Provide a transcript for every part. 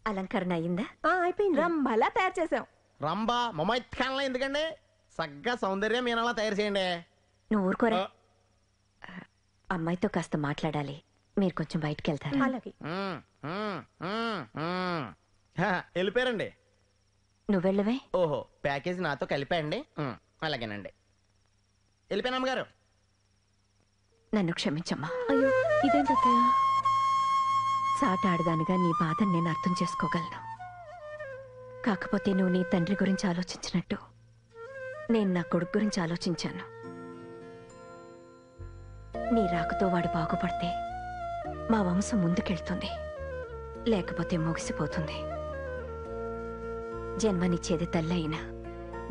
అలంకరణ అయిందా? అయిపోయింది. రంభలా తయారు చేసాం. రంబా మమైత్కాలంలో ఎందుకండి? సగ్గా సౌందర్యం మీనలా తయారు చేయండి. నువ్వు ఊరుకోరా. అమ్మాయితో కాస్త మాట్లాడాలి. మీరు కొంచెం బయటికి వెళ్తారా? అలాగే. వెళ్ళిపోయారండి. నువ్వు వెళ్ళవే. ఓహో, ప్యాకేజీ నాతో కలిపేయండి. అలాగేనండి, వెళ్ళిపోయాను అమ్మగారు. నన్ను క్షమించమ్మా. అయ్యో ఇదేంటత్తయ్య? సాట ఆడదానిగా నీ బాధను నేను అర్థం చేసుకోగలను. కాకపోతే నువ్వు నీ తండ్రి గురించి ఆలోచించినట్టు నేను నా కొడుకు గురించి ఆలోచించాను. నీ రాకతో వాడు బాగుపడితే మా వంశం ముందుకెళ్తుంది, లేకపోతే ముగిసిపోతుంది. జన్మనిచ్చేది తల్లి అయినా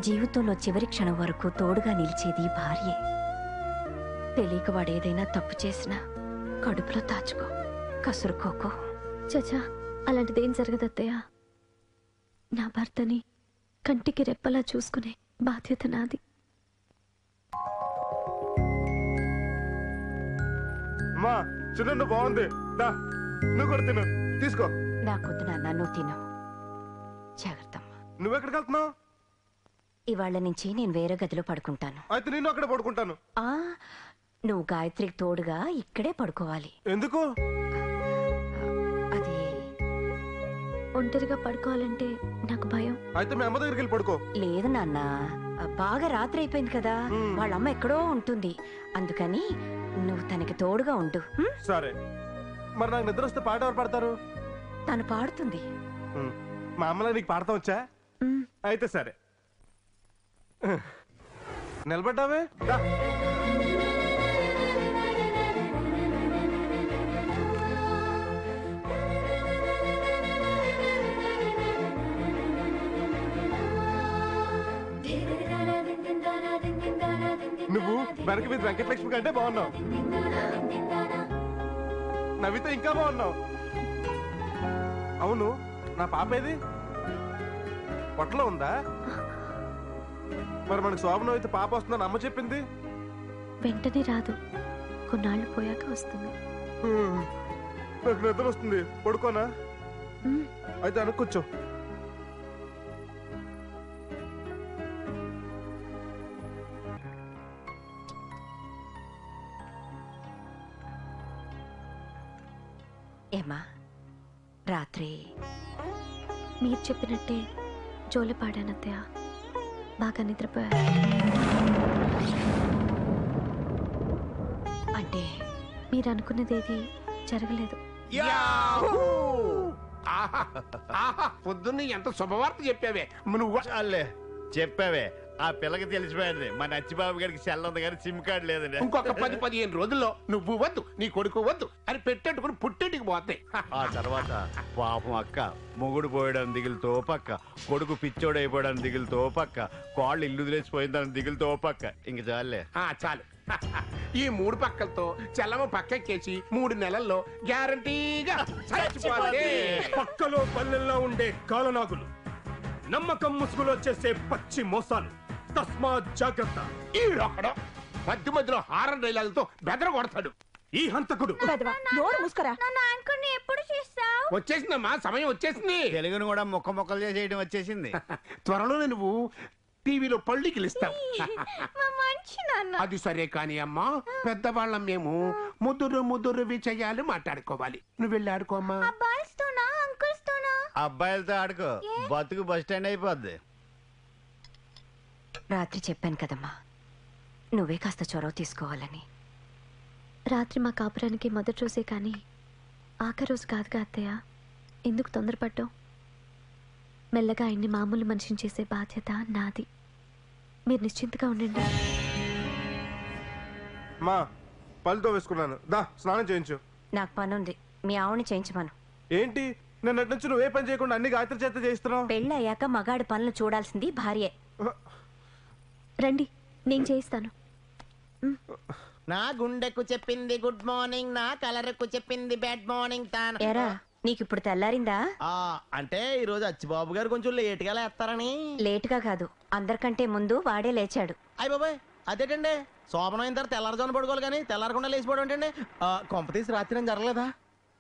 జీవితంలో చివరి క్షణం వరకు తోడుగా నిలిచేది భార్యే. తెలియక వాడేదైనా తప్పు చేసినా కడుపులో దాచుకో, కసురుకోకో. చచా, అలాంటిదేం జరగదత్తయ్య. నా భర్తని కంటికి రెప్పలా చూసుకునే బాధ్యత నాది. అమ్మా చిన్న బాగుంది, నువ్వు కూడా తిను, తీసుకో. నాకొద్దు నాన్న, నువ్వు తిను. జాగ్రత్తమ్మా. నువ్వెక్కడికి వెళ్తున్నావు? ఇవాళ్ల నుంచి నేను వేరే గదిలో పడుకుంటాను. అయితే నేను అక్కడే పడుకుంటాను. నువ్వు గాయత్రికి తోడుగా ఇక్కడే పడుకోవాలి. ఎందుకు? అది ఒంటరిగా పడుకోవాలంటే నాకు భయం. అయితే మీ అమ్మ దగ్గరికి వెళ్ళి పడుకో. లేదు నాన్న, బాగా రాత్రి అయిపోయింది కదా, వాళ్ళ అమ్మ ఎక్కడో ఉంటుంది. అందుకని నువ్వు తనకి తోడుగా ఉండు. సరే, మరి నాకు నిద్ర వస్తే పాట ఎవరు పాడతారు? తను పాడుతుంది. మా అమ్మలా నీకు పాడతా వచ్చా? అయితే సరే, నిలబడ్డావే. నువ్వు వెనక మీద వెంకటలక్ష్మి కంటే బాగున్నావు. నవ్వితే ఇంకా బాగున్నావు. అవును, నా పాప ఏది? పొట్టలో ఉందా? మరి మనకు శోభనం అయితే పాప వస్తుందని అమ్మ చెప్పింది. వెంటనే రాదు, కొన్నాళ్ళు పోయాక వస్తుంది. నాకు నిద్ర వస్తుంది, పడుకోనా? అయితే అనుకోవచ్చు. ఏమా రాత్రి మీరు చెప్పినట్టే జోలె పాడానత్తయ్య. బాగా నిద్రపోయారు. అంటే మీరు అనుకున్నదేది జరగలేదు. పొద్దున్న ఎంత శుభవార్త చెప్పావే నువ్వు. చాలే చెప్పావే, ఆ పిల్లకి తెలిసిపోయింది మా నచ్చిబాబు గారికి సెల్ ఉంది కానీ సిమ్ కార్డు లేదండి. ఇంకొక 10-15 రోజుల్లో నువ్వు వద్దు, నీ కొడుకు వద్దు అని పెట్టేట్టుకుని పుట్టేటికి పోతాయి. ఆ తర్వాత పాపం అక్క మొగుడు పోయడం దిగులుతో పక్క, కొడుకు పిచ్చోడు అయిపోవడం దిగులుతో పక్క, కాళ్ళు ఇల్లు లేచిపోయిందని దిగులుతో పక్క. ఇంక చాలే. చాలు. ఈ 3 పక్కలతో చెల్లమ పక్కెక్కేసి 3 నెలల్లో గ్యారంటీగా పక్కలో పల్లెల్లో ఉండే కాలనాగులు, నమ్మకం ముసుగులో చేసే పచ్చి మోసాలు, తస్మా జాగ్రత్త. ఈడొక్కడు మధ్యలో హారర్ డైలాగులతో బెదర కొడతాడు. ఈ హంతకుడు వచ్చేసిందమ్మా, సమయం వచ్చేసింది. తెలుగును కూడా ముక్కలు చేసేయడం వచ్చేసింది. త్వరలోనే నువ్వు టీవీలో పళ్ళి గెలుస్తావు. అది సరే కాని అమ్మా, పెద్దవాళ్ళం మేము ముదురు విజయాలు మాట్లాడుకోవాలి. నువ్వు వెళ్ళి ఆడుకో అమ్మా. అబ్బాయిలతో ఆడుకో, బతుకు బస్ స్టాండ్ అయిపోద్ది. రాత్రి చెప్పాను కదమ్మా, నువ్వే కాస్త చొరవ తీసుకోవాలని. రాత్రి మా కాపురానికి మొదటి రోజే కానీ ఆఖరి రోజు కాదుగా అత్తయ్య. ఎందుకు తొందరపడ్డావు? మెల్లగా ఆయన్ని మామూలు మనిషిని చేసే బాధ్యత నాది. మీరు నిశ్చింతగా ఉండండి. మా పళ్ళతో వేసుకున్నాను, దా స్నానం చేయించు. నాకు పనుంది, మీ ఆవుని చేయించమను. ఏంటి నిన్నటి నుంచి నువ్వే పని చేయకుండా అన్ని గాయత్రి చేత చేస్తున్నావు? పెళ్ళి అయ్యాక మగాడి పనులు చూడాల్సింది భార్యే. రండి, నేను చేయిస్తాను. నా గుండెకు చెప్పింది గుడ్ మార్నింగ్, నా కలర్కు చెప్పింది బ్యాడ్ మార్నింగ్. ఎరా నీకిప్పుడు తెల్లారిందా? అంటే ఈ రోజు అచ్చిబాబు గారు కొంచెం లేట్గా లేస్తారని. లేటుగా కాదు, అందరికంటే ముందు వాడే లేచాడు. అయ్య బాబాయ్, అదేటండి శోభనం అయిన తర్వాత తెల్లారుజామున పడుకోవాలి కానీ తెల్లారకుండా లేచిపోవడం ఏంటండి? కొంపతీసి రాత్రి ఏం జరగలేదా?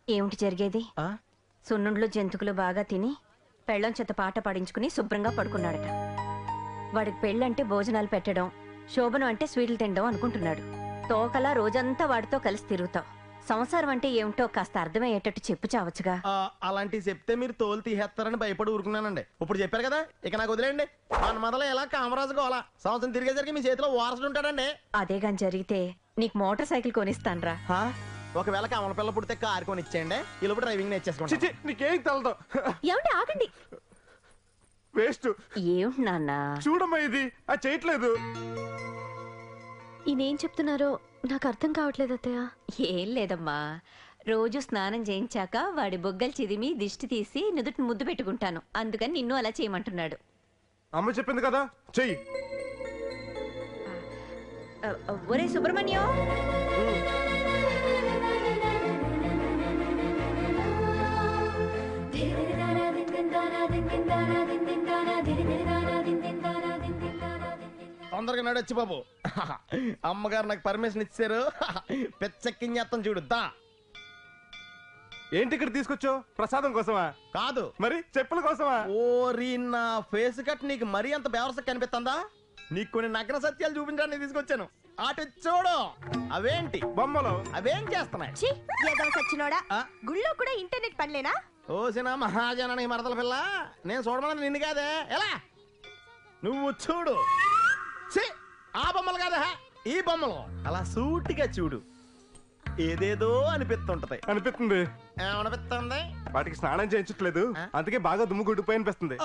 ఏమిటి జరిగేది? సున్నుండ్లు జంతుకులు బాగా తిని పెళ్ళం చేత పాట పాడించుకుని శుభ్రంగా పడుకున్నాడట. వాడికి పెళ్ళంటే భోజనాలు పెట్టడం, శోభనం అంటే స్వీట్లు తినడం అనుకుంటున్నాడు. తోకలా రోజంతా వాడితో కలిసి తిరుగుతావు. సంసారం అంటే ఏమిటో కాస్త అర్థమయ్యేటట్టు చెప్పు చావచ్చుగా. అలాంటివి చెప్తే మీరు తోలు తీసేస్తారని భయపడి ఊరుకున్నానండి. ఇప్పుడు చెప్పారు కదా, ఇక నాకు వదిలేండి. మన మొదలు ఎలా కామరాజు గోలా సంవత్సరం తిరిగేసరికి మీ చేతిలో వారసుడు ఉంటాడండి. అదే గాని జరిగితే నీకు మోటార్ సైకిల్ కొనిస్తాన్రా. ఒకవేళ కమల పిల్ల పుడితే కారు కొని ఇచ్చేయండి, ఈ లోపు డ్రైవింగ్ నేర్చేసుకోండి. నీకేం తెలదు. ఏమండి ఆగండి. వేస్ట్. ఏమిటి నాన్న? చూడమ్మా, ఇది అది చేయట్లేదు. ఈయనేం చెప్తున్నారో నాకు అర్థం కావట్లేదు అత్తయ్య. ఏం లేదమ్మా, రోజు స్నానం చేయించాక వాడి బొగ్గలు చిదిమి దిష్టి తీసి నుదుటి ముద్దు పెట్టుకుంటాను. అందుకని నిన్ను అలా చేయమంటున్నాడు. అమ్మ చెప్పింది కదా, చెయ్యి. ఒరే సుబ్రహ్మణ్యం, తొందరగా నడొచ్చు బాబు. అమ్మగారు నాకు పర్మిషన్ ఇచ్చారు. పెచ్చెక్కించేస్తాం చూడు. దా. ఏంటి ఇక్కడ తీసుకొచ్చావు? ప్రసాదం కోసమా? కాదు మరి చెప్పుల కోసమా? ఓరి నా ఫేస్ కట్ నీకు మరీ అంత బేవరస కనిపిస్తుందా? నీకు కొన్ని నగ్న సత్యాలు చూపించడానికి తీసుకొచ్చాను. అటు చూడు. అవేంటి బొమ్మలు? అవేం చేస్తున్నాయి? సచ్చినోడా, గుళ్ళో కూడా ఇంటర్నెట్ పనిలేనా? ఓసిన మహాజనానికి మరదల పిల్ల, నేను చూడమన్నది నిన్ను కాదే. ఎలా నువ్వు చూడు. ఆ బొమ్మలు కాదా, ఈ బొమ్మలు. అలా సూటిగా చూడు. ఏదేదో అనిపిస్తుంటది. అనిపిస్తుంది. ఏమనిపిస్తుంది? వాటికి స్నానం చేయించట్లేదు, అందుకే బాగా దుమ్ము గుడ్డిపోయి అనిపిస్తుంది.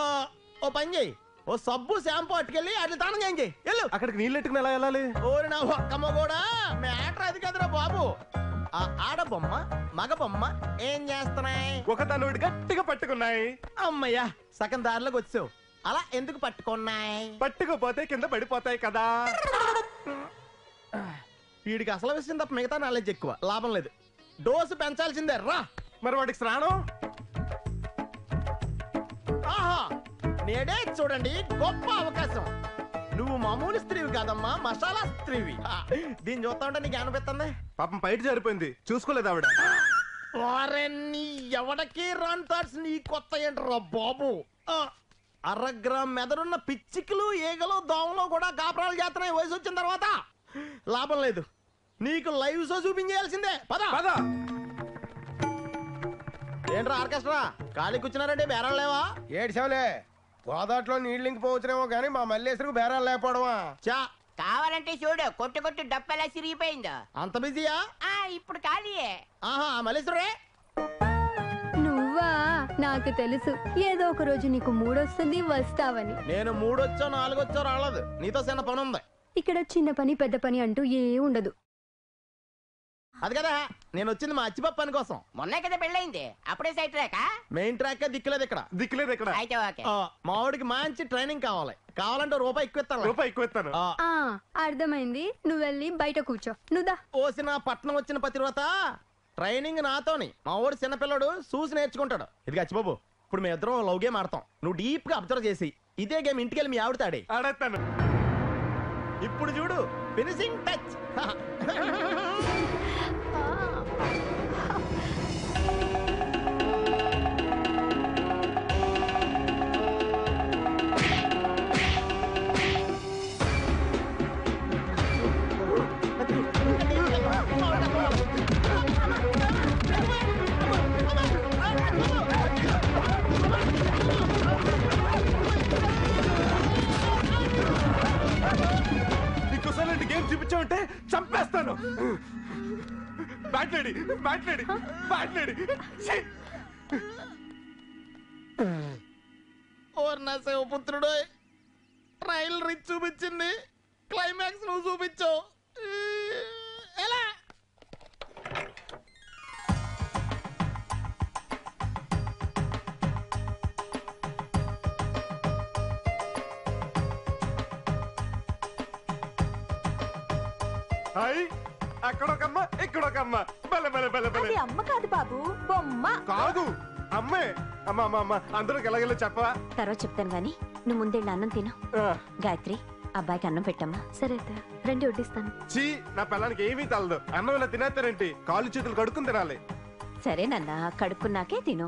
ఓ పని చేయి, ఓ సబ్బు షాంపూ అట్టుకెళ్ళి అట్లా తానం చేయించి వెళ్ళు. అక్కడికి నీళ్ళు ఎట్టుకుని ఎలా వెళ్ళాలి? ఓరి నా ఒక్కమ్మ కూడా మ్యాటర్ అది కదరా బాబు. ఆ ఆడబొమ్మ మగ బొమ్మ ఏం చేస్తున్నాయి? ఒక తను గట్టిగా పట్టుకున్నాయి. అమ్మయ్యా, సగం దారిలోకి వచ్చావు. అలా ఎందుకు పట్టుకున్నాయి? పట్టుకోపోతే కింద పడిపోతాయి కదా. వీడికి అసలు విషయం తప్ప మిగతా నాలెడ్జ్ ఎక్కువ. లాభం లేదు, డోసు పెంచాల్సిందే. రా. మరి వాడికి స్నానం? ఆహా, నేడే చూడండి గొప్ప అవకాశం. నువ్వు మామూలు స్త్రీవి కాదమ్మా, మసాలా స్త్రీవి. దీన్ని చూస్తా ఉంటే నీకు అనిపిస్తుంది. పాపం బయట జారిపోయింది, చూసుకోలేదు ఆవిడ. నీ ఎవడికి రాన్ థాట్స్ నీ కొత్త ఏంట్రా బాబు. అరగ్రామ్ మెదడున్న పిచ్చికలు, ఈగలు, దోమలు కూడా కాపురాలు చేస్తున్నాయి వయసు వచ్చిన తర్వాత. లాభం లేదు, నీకు లైవ్ షో చూపించాల్సిందే. పద పద. ఏంట్రా ఆర్కెస్ట్రా ఖాళీ కూర్చున్నారంటే బేరాలు లేవా? ఏడ్చావులే, గోదాట్లో నీళ్ళు ఇంకిపోవచ్చునేమో కానీ మా మల్లేశ్వరికి బేరాలు లేకపోవడమా? చా, కావాలంటే చూడు, కొట్టు కొట్టు డప్పెలా సిరిగిపోయిందో. అంత బిజీయా? ఇప్పుడు ఖాళీయే. ఆహా, మల్లేశ్వరే. నువ్వా? నాకు తెలుసు, ఏదో ఒక రోజు నీకు మూడొస్తుంది, వస్తావని. నేను 3 వచ్చో 4 వచ్చో రాలేదు, నీతో చిన్న పని ఉంది. ఇక్కడ చిన్న పని పెద్ద పని అంటూ ఏ ఉండదు. అది కదా, నేను వచ్చింది మా అచ్చిపప్పు పని కోసం. మొన్నే కదా పెళ్ళయింది, అప్పుడే సైట్ రాక? మెయిన్ ట్రాక్ దిక్కులేదు ఇక్కడ. దిక్కులేదు ఇక్కడ. అయితే ఓకే. మా వాడికి మంచి ట్రైనింగ్ కావాలంటే రూపాయి ఎక్కువ ఇస్తాను. రూపాయి ఎక్కువ ఇస్తాను. అర్థమైంది, నువ్వు వెళ్ళి బయట కూర్చో. నువ్వుదా. ఓసిన పట్నం వచ్చిన పతివ్రత, ట్రైనింగ్ నాతోని. మా వాడు చిన్నపిల్లడు చూసి నేర్చుకుంటాడు. ఇది అచ్చిబాబు, ఇప్పుడు మేము ఇద్దరం లవ్ గేమ్ ఆడతాం. నువ్వు డీప్ గా అబ్జర్వ్ చేసి ఇదే గేమ్ ఇంటికి వెళ్ళి మీ ఆవిడతో ఆడే. ఆడేస్తాను. ఇప్పుడు చూడు, ఫినిషింగ్ టచ్. నీకోసారి గేమ్ చూపించావంటే చంపేస్తాను. మాట్లాడి మాట్లాడి మాట్లాడి. ఓర్ నా శివపుత్రుడు, ట్రైల్ రిచ్ చూపించింది, క్లైమాక్స్ నువ్వు చూపించావు. ఎలా? హాయ్, అక్కడొకమ్మ ఇక్కడొకమ్మ. బల బల బల బల. అమ్మ కాదు బాబు, బొమ్మ. కాదు అమ్మే. అమ్మ అమ్మ అమ్మ, అందరికి ఎలాగెళ్ళో చెప్పవా? తర్వాత చెప్తాను గాని నువ్వు ముందెళ్ళి అన్నం తిను. గాయత్రి, అబ్బాయికి అన్నం పెట్టమ్మా. సరే అత్తయ్య, రండి వడ్డిస్తాను. చీ, నా పిల్లానికి ఏమీ తలదు. అన్నం ఇలా తినేస్తారేంటి? కాళ్ళు చేతులు కడుక్కుని తినాలి. సరేనన్నా కడుక్కున్నాకే తిను.